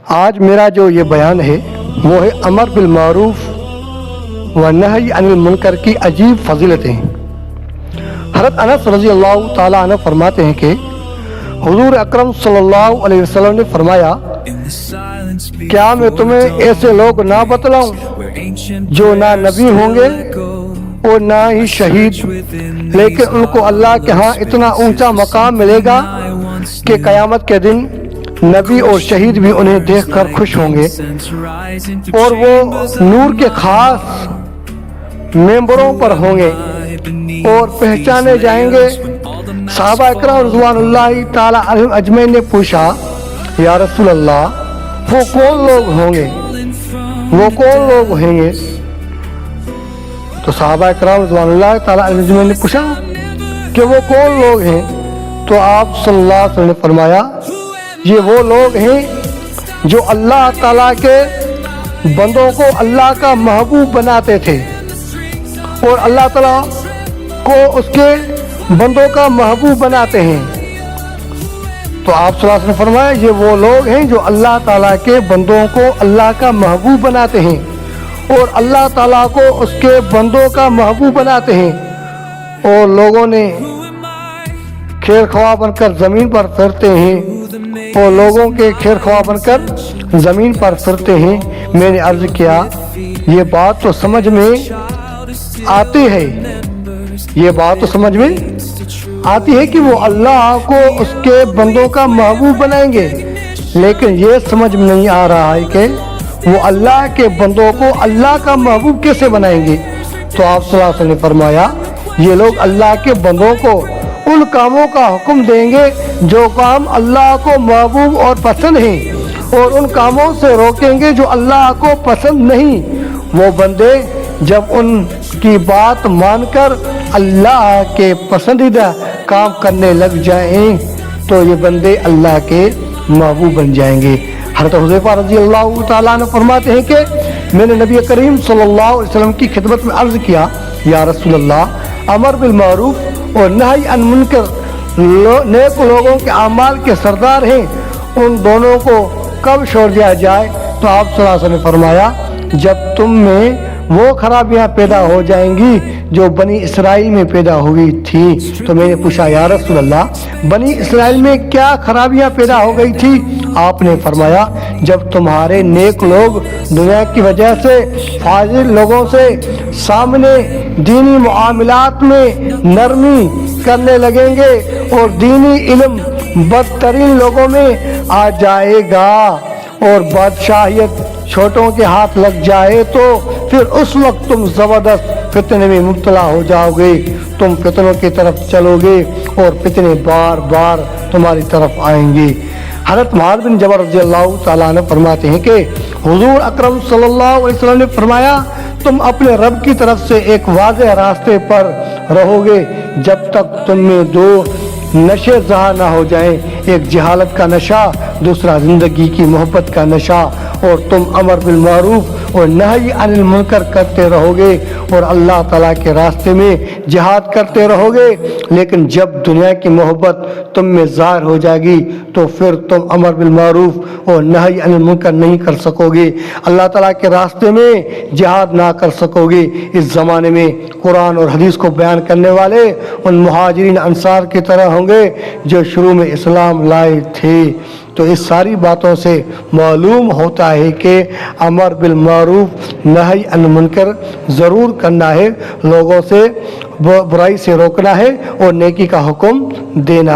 آج میرا جو یہ بیان ہے وہ ہے امر بالمعروف و نہی عن المنکر کی عجیب فضیلتیں۔ حضرت انس رضی اللہ تعالیٰ عنہ فرماتے ہیں کہ حضور اکرم صلی اللہ علیہ وسلم نے فرمایا، کیا میں تمہیں ایسے لوگ نہ بتلاؤں جو نہ نبی ہوں گے اور نہ ہی شہید، لیکن ان کو اللہ کے ہاں اتنا اونچا مقام ملے گا کہ قیامت کے دن نبی اور شہید بھی انہیں دیکھ کر خوش ہوں گے، اور وہ نور کے خاص ممبروں پر ہوں گے اور پہچانے جائیں گے۔ صحابہ اکرام رضوان اللہ تعالی علیہم اجمعین نے پوچھا، یا رسول اللہ وہ کون لوگ ہوں گے، وہ کون لوگ ہوں گے؟ تو صحابہ اکرام رضوان اللہ تعالی علیہم اجمعین نے پوچھا کہ وہ کون لوگ ہیں؟ تو آپ صلی اللہ علیہ وسلم نے فرمایا، یہ وہ لوگ ہیں جو اللہ تعالیٰ کے بندوں کو اللہ کا محبوب بناتے تھے اور اللہ تعالیٰ کو اس کے بندوں کا محبوب بناتے ہیں۔ تو آپ صلی اللہ علیہ وسلم نے فرمایا، یہ وہ لوگ ہیں جو اللہ تعالیٰ کے بندوں کو اللہ کا محبوب بناتے ہیں اور اللہ تعالیٰ کو اس کے بندوں کا محبوب بناتے ہیں، اور لوگوں نے خیر خواہ بن کر زمین پر پھرتے ہیں، اور لوگوں کے خیر خواہ بن کر زمین پر پھرتے ہیں۔ میں نے عرض کیا، یہ بات تو سمجھ میں آتی ہے، یہ بات تو سمجھ میں آتی ہے کہ وہ اللہ کو اس کے بندوں کا محبوب بنائیں گے، لیکن یہ سمجھ میں نہیں آ رہا ہے کہ وہ اللہ کے بندوں کو اللہ کا محبوب کیسے بنائیں گے۔ تو آپ صلی اللہ علیہ وسلم نے فرمایا، یہ لوگ اللہ کے بندوں کو ان کاموں کا حکم دیں گے جو کام اللہ کو محبوب اور پسند ہیں، اور ان کاموں سے روکیں گے جو اللہ کو پسند نہیں۔ وہ بندے جب ان کی بات مان کر اللہ کے پسندیدہ کام کرنے لگ جائیں تو یہ بندے اللہ کے محبوب بن جائیں گے۔ حضرت حذیفہ رضی اللہ تعالیٰ عنہ فرماتے ہیں کہ میں نے نبی کریم صلی اللہ علیہ وسلم کی خدمت میں عرض کیا، یا رسول اللہ، امر بالمعروف اور نہی عن منکر نیک لوگوں کے اعمال کے سردار ہیں، ان دونوں کو کب چھوڑ دیا جائے؟ تو آپ صلی اللہ علیہ وسلم نے فرمایا، جب تم میں وہ خرابیاں پیدا ہو جائیں گی جو بنی اسرائیل میں پیدا ہوئی تھی۔ تو میں نے پوچھا، یا رسول اللہ، بنی اسرائیل میں کیا خرابیاں پیدا ہو گئی تھی؟ آپ نے فرمایا، جب تمہارے نیک لوگ دنیا کی وجہ سے فاضل لوگوں سے سامنے دینی معاملات میں نرمی کرنے لگیں گے اور دینی علم بدترین لوگوں میں آ جائے گا اور بادشاہیت چھوٹوں کے ہاتھ لگ جائے تو پھر اس وقت تم زبردست فتنے میں مبتلا ہو جاؤ گے، تم فتنوں کی طرف چلو گے اور فتنے بار بار تمہاری طرف آئیں گے۔ حضرت معاذ بن جبل رضی اللہ تعالیٰ عنہ فرماتے ہیں کہ حضور اکرم صلی اللہ علیہ وسلم نے فرمایا، تم اپنے رب کی طرف سے ایک واضح راستے پر رہو گے جب تک تم میں دو نشے ظاہر نہ ہو جائیں، ایک جہالت کا نشہ، دوسرا زندگی کی محبت کا نشہ، اور تم امر بالمعروف اور نہی عن المنکر کرتے رہو گے اور اللہ تعالیٰ کے راستے میں جہاد کرتے رہو گے، لیکن جب دنیا کی محبت تم میں ظاہر ہو جائے گی تو پھر تم امر بالمعروف اور نہی عن المنکر نہیں کر سکو گے، اللہ تعالیٰ کے راستے میں جہاد نہ کر سکو گے۔ اس زمانے میں قرآن اور حدیث کو بیان کرنے والے ان مہاجرین انصار کی طرح ہوں گے جو شروع میں اسلام لائے تھے۔ تو اس ساری باتوں سے معلوم ہوتا ہے کہ امر بالمعروف نہی عن المنکر ضرور کرنا ہے، لوگوں سے برائی سے روکنا ہے اور نیکی کا حکم دینا۔